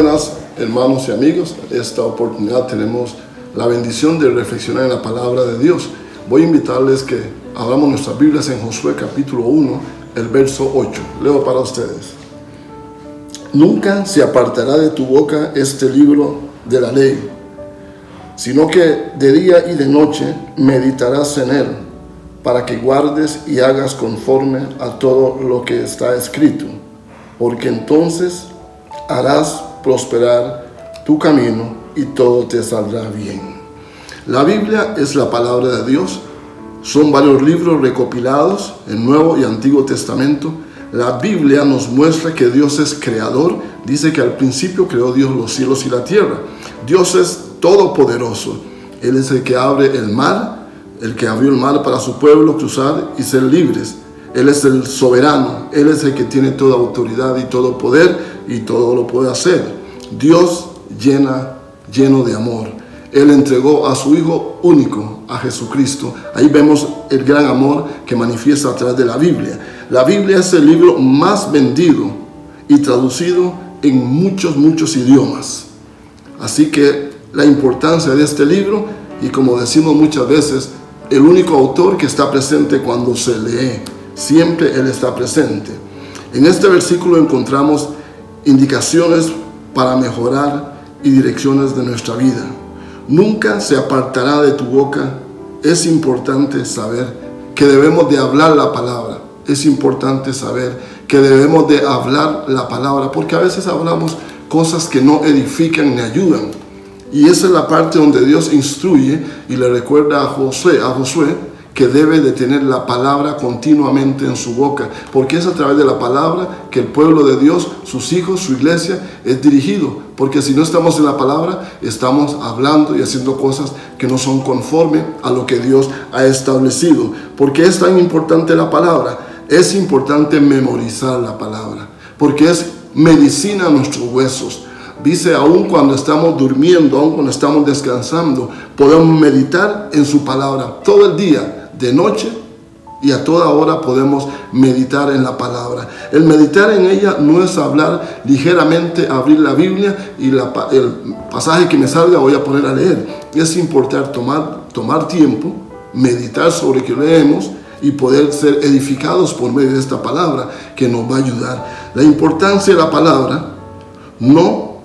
buenas, hermanos y amigos. En esta oportunidad tenemos la bendición de reflexionar en la palabra de Dios. Voy a invitarles que abramos nuestras Biblias en Josué capítulo 1, el verso 8. Leo para ustedes. Nunca se apartará de tu boca este libro de la ley, sino que de día y de noche meditarás en él, para que guardes y hagas conforme a todo lo que está escrito, porque entonces harás prosperar tu camino y todo te saldrá bien. La Biblia es la palabra de Dios. Son varios libros recopilados en Nuevo y Antiguo Testamento. La Biblia nos muestra que Dios es creador. Dice que al principio creó Dios los cielos y la tierra. Dios es todopoderoso. Él es el que abre el mar, el que abrió el mar para su pueblo cruzar y ser libres. Él es el soberano. Él es el que tiene toda autoridad y todo poder y todo lo puede hacer. Dios lleno de amor. Él entregó a su Hijo único, a Jesucristo. Ahí vemos el gran amor que manifiesta a través de la Biblia. La Biblia es el libro más vendido y traducido en muchos idiomas. Así que la importancia de este libro, y como decimos muchas veces, el único autor que está presente cuando se lee. Siempre Él está presente. En este versículo encontramos indicaciones para mejorar y direcciones de nuestra vida. Nunca se apartará de tu boca. Es importante saber que debemos de hablar la palabra. Es importante saber que debemos de hablar la palabra, porque a veces hablamos cosas que no edifican ni ayudan. Y esa es la parte donde Dios instruye y le recuerda a Josué que debe de tener la palabra continuamente en su boca, porque es a través de la palabra que el pueblo de Dios, sus hijos, su iglesia, es dirigido. Porque si no estamos en la palabra, estamos hablando y haciendo cosas que no son conforme a lo que Dios ha establecido. ¿Por qué es tan importante la palabra? Es importante memorizar la palabra, porque es medicina a nuestros huesos. Dice, aun cuando estamos durmiendo, aun cuando estamos descansando, podemos meditar en su palabra todo el día, de noche y a toda hora podemos meditar en la palabra. El meditar en ella no es hablar ligeramente, abrir la Biblia y el pasaje que me salga voy a poner a leer. Es importante tomar tiempo, meditar sobre lo que leemos y poder ser edificados por medio de esta palabra que nos va a ayudar. La importancia de la palabra no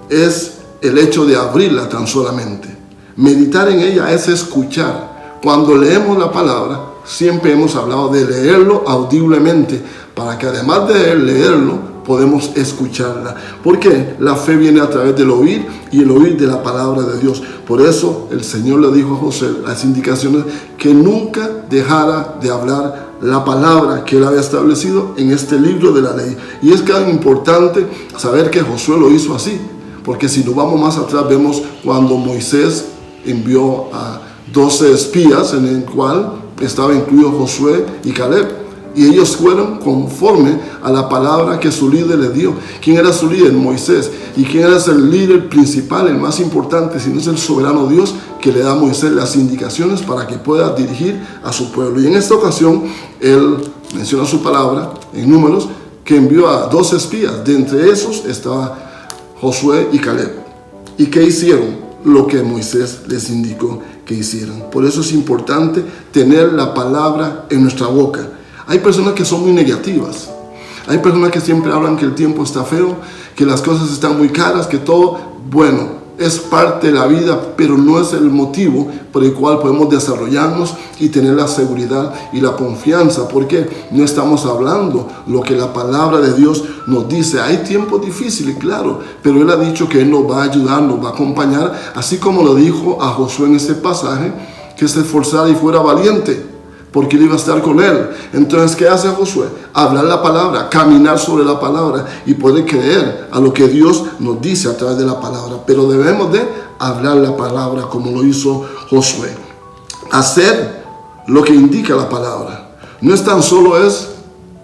es el hecho de abrirla tan solamente. Meditar en ella es escuchar. Cuando leemos la palabra, siempre hemos hablado de leerlo audiblemente, para que además de leerlo, podemos escucharla. Porque la fe viene a través del oír y el oír de la palabra de Dios. Por eso el Señor le dijo a José las indicaciones que nunca dejara de hablar la palabra que Él había establecido en este libro de la ley. Y es tan importante saber que Josué lo hizo así. Porque si nos vamos más atrás, vemos cuando Moisés envió a 12 espías, en el cual estaba incluido Josué y Caleb. Y ellos fueron conforme a la palabra que su líder le dio. ¿Quién era su líder? Moisés. ¿Y quién era el líder principal, el más importante? Si no es el soberano Dios que le da a Moisés las indicaciones para que pueda dirigir a su pueblo. Y en esta ocasión, él menciona su palabra en Números, que envió a 12 espías. De entre esos estaba Josué y Caleb. ¿Y qué hicieron? Lo que Moisés les indicó que hicieran. Por eso es importante tener la palabra en nuestra boca. Hay personas que son muy negativas. Hay personas que siempre hablan que el tiempo está feo, que las cosas están muy caras, que todo, bueno, es parte de la vida, pero no es el motivo por el cual podemos desarrollarnos y tener la seguridad y la confianza, porque no estamos hablando lo que la palabra de Dios nos dice. Hay tiempos difíciles, claro, pero Él ha dicho que Él nos va a ayudar, nos va a acompañar, así como lo dijo a Josué en ese pasaje, que se esforzara y fuera valiente, porque Él iba a estar con él. Entonces, ¿qué hace Josué? Hablar la palabra, caminar sobre la palabra y poder creer a lo que Dios nos dice a través de la palabra. Pero debemos de hablar la palabra como lo hizo Josué. Hacer lo que indica la palabra. No es tan solo es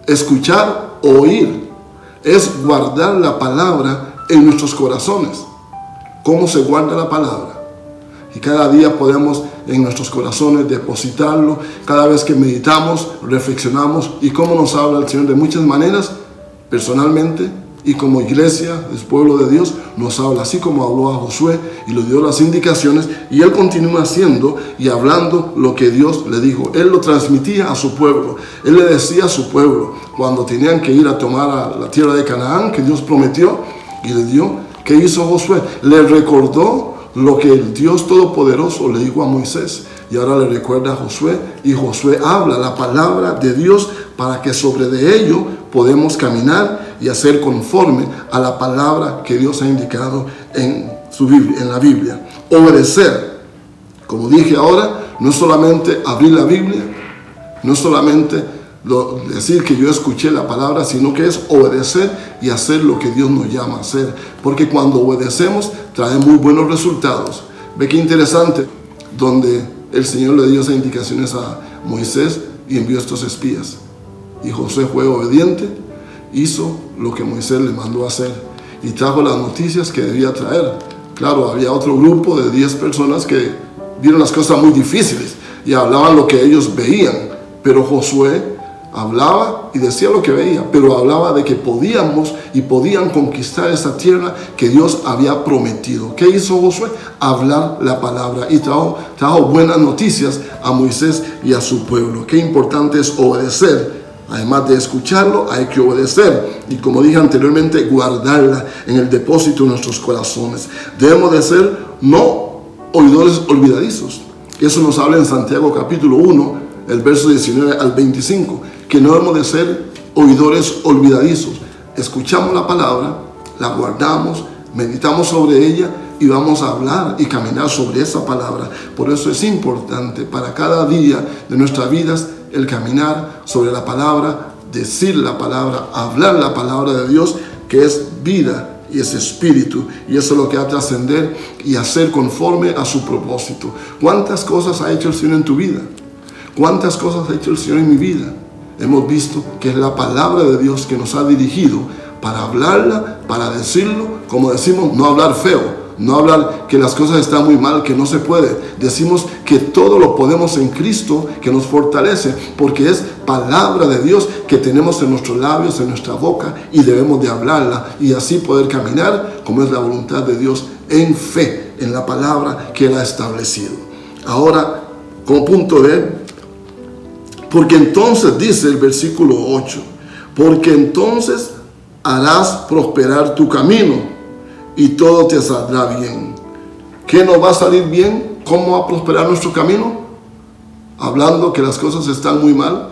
escuchar o oír, es guardar la palabra en nuestros corazones. ¿Cómo se guarda la palabra? Y cada día podemos en nuestros corazones depositarlo. Cada vez que meditamos, reflexionamos. ¿Y cómo nos habla el Señor? De muchas maneras, personalmente, y como iglesia del pueblo de Dios nos habla, así como habló a Josué y le dio las indicaciones, y él continúa haciendo y hablando lo que Dios le dijo. Él lo transmitía a su pueblo. Él le decía a su pueblo cuando tenían que ir a tomar a la tierra de Canaán que Dios prometió y le dio. ¿Qué hizo Josué? Le recordó lo que el Dios Todopoderoso le dijo a Moisés, y ahora le recuerda a Josué, y Josué habla la palabra de Dios para que sobre de ello podemos caminar y hacer conforme a la palabra que Dios ha indicado en su Biblia, en la Biblia. Obedecer, como dije ahora, no es solamente abrir la Biblia, no es solamente decir que yo escuché la palabra, sino que es obedecer y hacer lo que Dios nos llama a hacer, porque cuando obedecemos trae muy buenos resultados. Ve qué interesante, donde el Señor le dio esas indicaciones a Moisés y envió estos espías, y Josué fue obediente, hizo lo que Moisés le mandó a hacer y trajo las noticias que debía traer. Claro, había otro grupo de 10 personas que vieron las cosas muy difíciles y hablaban lo que ellos veían, pero Josué hablaba y decía lo que veía, pero hablaba de que podíamos y podían conquistar esa tierra que Dios había prometido. ¿Qué hizo Josué? Hablar la palabra, y trajo buenas noticias a Moisés y a su pueblo. Qué importante es obedecer. Además de escucharlo, hay que obedecer. Y como dije anteriormente, guardarla en el depósito de nuestros corazones. Debemos de ser no oidores olvidadizos. Eso nos habla en Santiago capítulo 1, el verso 19 al 25, que no debemos de ser oidores olvidadizos. Escuchamos la palabra, la guardamos, meditamos sobre ella y vamos a hablar y caminar sobre esa palabra. Por eso es importante para cada día de nuestras vidas el caminar sobre la palabra, decir la palabra, hablar la palabra de Dios, que es vida y es espíritu, y eso es lo que ha de trascender y hacer conforme a su propósito. ¿Cuántas cosas ha hecho el Señor en tu vida? ¿Cuántas cosas ha hecho el Señor en mi vida? Hemos visto que es la palabra de Dios que nos ha dirigido para hablarla, para decirlo, como decimos, no hablar feo, no hablar que las cosas están muy mal, que no se puede. Decimos que todo lo podemos en Cristo, que nos fortalece, porque es palabra de Dios que tenemos en nuestros labios, en nuestra boca, y debemos de hablarla y así poder caminar como es la voluntad de Dios en fe, en la palabra que Él ha establecido. Ahora, como punto D, porque entonces dice el versículo 8, porque entonces harás prosperar tu camino y todo te saldrá bien. ¿Qué nos va a salir bien? ¿Cómo va a prosperar nuestro camino? Hablando que las cosas están muy mal,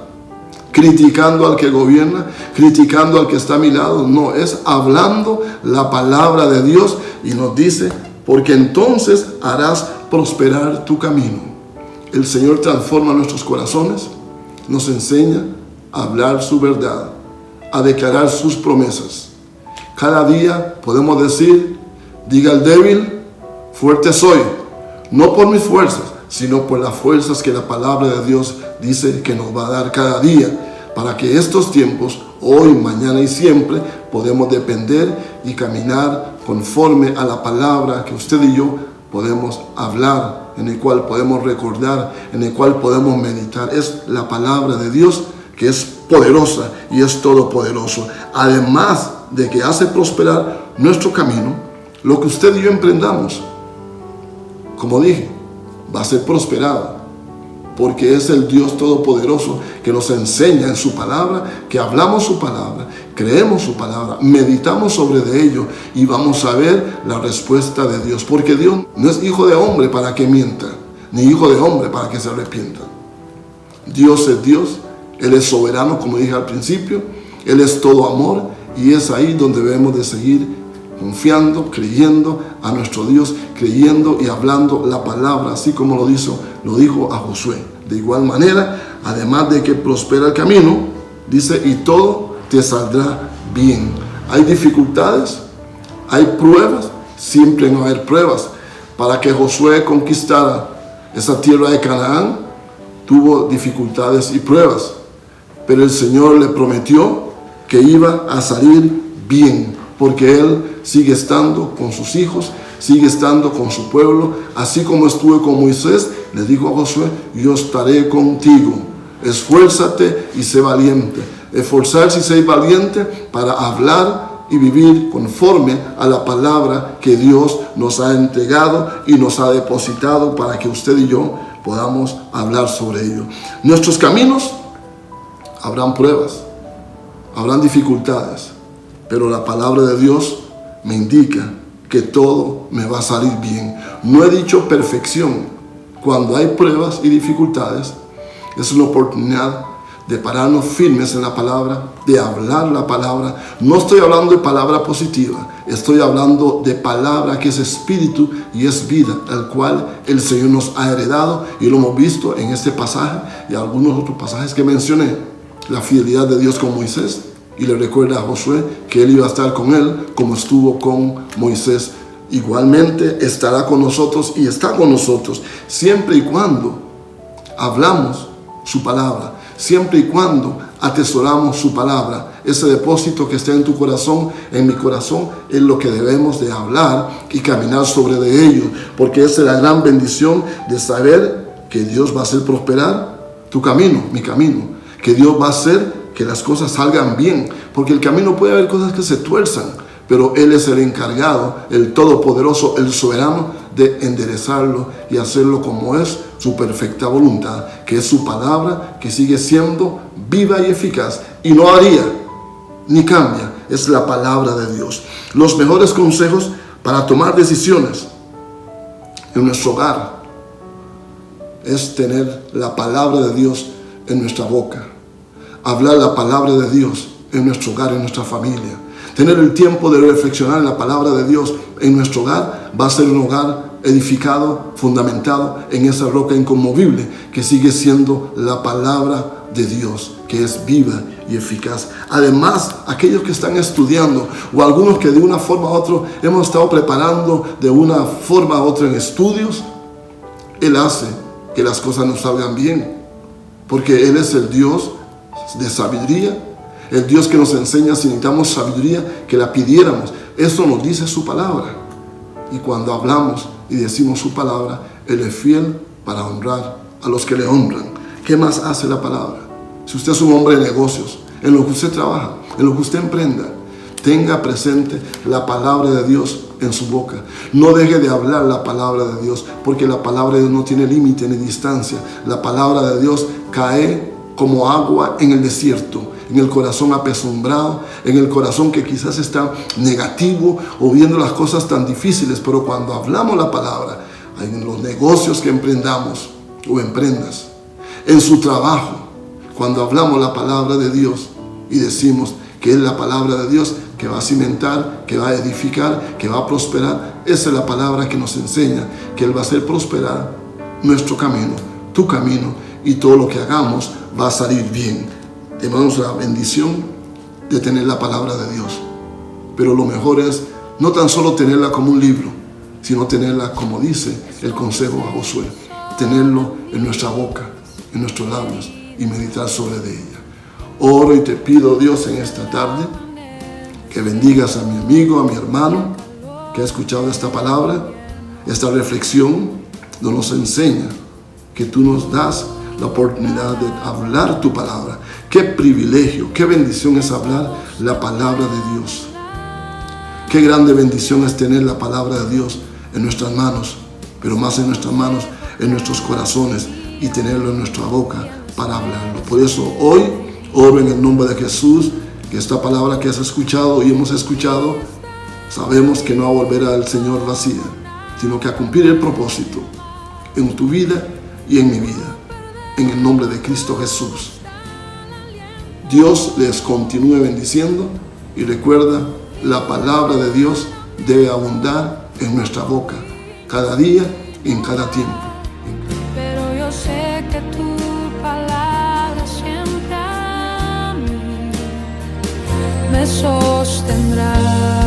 criticando al que gobierna, criticando al que está a mi lado. No, es hablando la palabra de Dios, y nos dice, porque entonces harás prosperar tu camino. El Señor transforma nuestros corazones, nos enseña a hablar su verdad, a declarar sus promesas. Cada día podemos decir, diga el débil, fuerte soy, no por mis fuerzas, sino por las fuerzas que la palabra de Dios dice que nos va a dar cada día, para que estos tiempos, hoy, mañana y siempre, podemos depender y caminar conforme a la palabra que usted y yo podemos hablar, en el cual podemos recordar, en el cual podemos meditar. Es la palabra de Dios que es poderosa y es todopoderoso. Además de que hace prosperar nuestro camino, lo que usted y yo emprendamos, como dije, va a ser prosperado, porque es el Dios todopoderoso que nos enseña en su palabra, que hablamos su palabra, creemos su palabra, meditamos sobre de ello y vamos a ver la respuesta de Dios, porque Dios no es hijo de hombre para que mienta, ni hijo de hombre para que se arrepienta. Dios es Dios, Él es soberano, como dije al principio, Él es todo amor, y es ahí donde debemos de seguir confiando, creyendo a nuestro Dios, creyendo y hablando la palabra, así como lo dijo a Josué. De igual manera, además de que prospera el camino, dice, y todo te saldrá bien. Hay dificultades, hay pruebas, siempre no hay pruebas. Para que Josué conquistara esa tierra de Canaán, tuvo dificultades y pruebas, pero el Señor le prometió que iba a salir bien, porque Él sigue estando con sus hijos, sigue estando con su pueblo, así como estuve con Moisés. Le dijo a Josué, yo estaré contigo, esfuérzate y sé valiente. Esforzarse y ser valiente para hablar y vivir conforme a la palabra que Dios nos ha entregado y nos ha depositado para que usted y yo podamos hablar sobre ello. Nuestros caminos, habrán pruebas, habrán dificultades, pero la palabra de Dios me indica que todo me va a salir bien. No he dicho perfección. Cuando hay pruebas y dificultades, es una oportunidad de pararnos firmes en la palabra, de hablar la palabra. No estoy hablando de palabra positiva, estoy hablando de palabra que es espíritu y es vida, el cual el Señor nos ha heredado, y lo hemos visto en este pasaje y algunos otros pasajes que mencioné. La fidelidad de Dios con Moisés, y le recuerda a Josué que él iba a estar con él como estuvo con Moisés. Igualmente estará con nosotros y está con nosotros siempre y cuando hablamos su palabra, siempre y cuando atesoramos su palabra. Ese depósito que está en tu corazón, en mi corazón, es lo que debemos de hablar y caminar sobre de ello, porque esa es la gran bendición de saber que Dios va a hacer prosperar tu camino, mi camino, que Dios va a hacer que las cosas salgan bien, porque el camino puede haber cosas que se tuerzan, pero Él es el encargado, el todopoderoso, el soberano, de enderezarlo y hacerlo como es su perfecta voluntad, que es su palabra, que sigue siendo viva y eficaz, y no varía ni cambia. Es la palabra de Dios. Los mejores consejos para tomar decisiones en nuestro hogar es tener la palabra de Dios en nuestra boca, hablar la palabra de Dios en nuestro hogar, en nuestra familia. Tener el tiempo de reflexionar en la palabra de Dios en nuestro hogar va a ser un hogar edificado, fundamentado en esa roca inconmovible que sigue siendo la palabra de Dios, que es viva y eficaz. Además, aquellos que están estudiando, o algunos que de una forma u otra hemos estado preparando de una forma u otra en estudios, Él hace que las cosas nos salgan bien, porque Él es el Dios de sabiduría, el Dios que nos enseña si necesitamos sabiduría, que la pidiéramos. Eso nos dice su palabra. Y cuando hablamos y decimos su palabra, Él es fiel para honrar a los que le honran. ¿Qué más hace la palabra? Si usted es un hombre de negocios, en lo que usted trabaja, en lo que usted emprenda, tenga presente la palabra de Dios en su boca. No deje de hablar la palabra de Dios, porque la palabra de Dios no tiene límite ni distancia. La palabra de Dios cae como agua en el desierto, en el corazón apesumbrado, en el corazón que quizás está negativo o viendo las cosas tan difíciles. Pero cuando hablamos la palabra, en los negocios que emprendamos o emprendas, en su trabajo, cuando hablamos la palabra de Dios y decimos que es la palabra de Dios que va a cimentar, que va a edificar, que va a prosperar, esa es la palabra que nos enseña que Él va a hacer prosperar nuestro camino, tu camino, y todo lo que hagamos va a salir bien. Tenemos la bendición de tener la palabra de Dios, pero lo mejor es no tan solo tenerla como un libro, sino tenerla como dice el consejo a Josué, tenerlo en nuestra boca, en nuestros labios, y meditar sobre de ella. Oro y te pido, Dios, en esta tarde, que bendigas a mi amigo, a mi hermano, que ha escuchado esta palabra, esta reflexión, nos enseña que tú nos das la oportunidad de hablar tu palabra. Qué privilegio, qué bendición es hablar la palabra de Dios. Qué grande bendición es tener la palabra de Dios en nuestras manos, pero más en nuestras manos, en nuestros corazones, y tenerlo en nuestra boca para hablarlo. Por eso hoy oro en el nombre de Jesús, que esta palabra que has escuchado y hemos escuchado, sabemos que no va a volver al Señor vacía, sino que a cumplir el propósito en tu vida y en mi vida. En el nombre de Cristo Jesús. Dios les continúe bendiciendo, y recuerda, la palabra de Dios debe abundar en nuestra boca, cada día y en cada tiempo. Pero yo sé que tu palabra siempre a mí me sostendrá.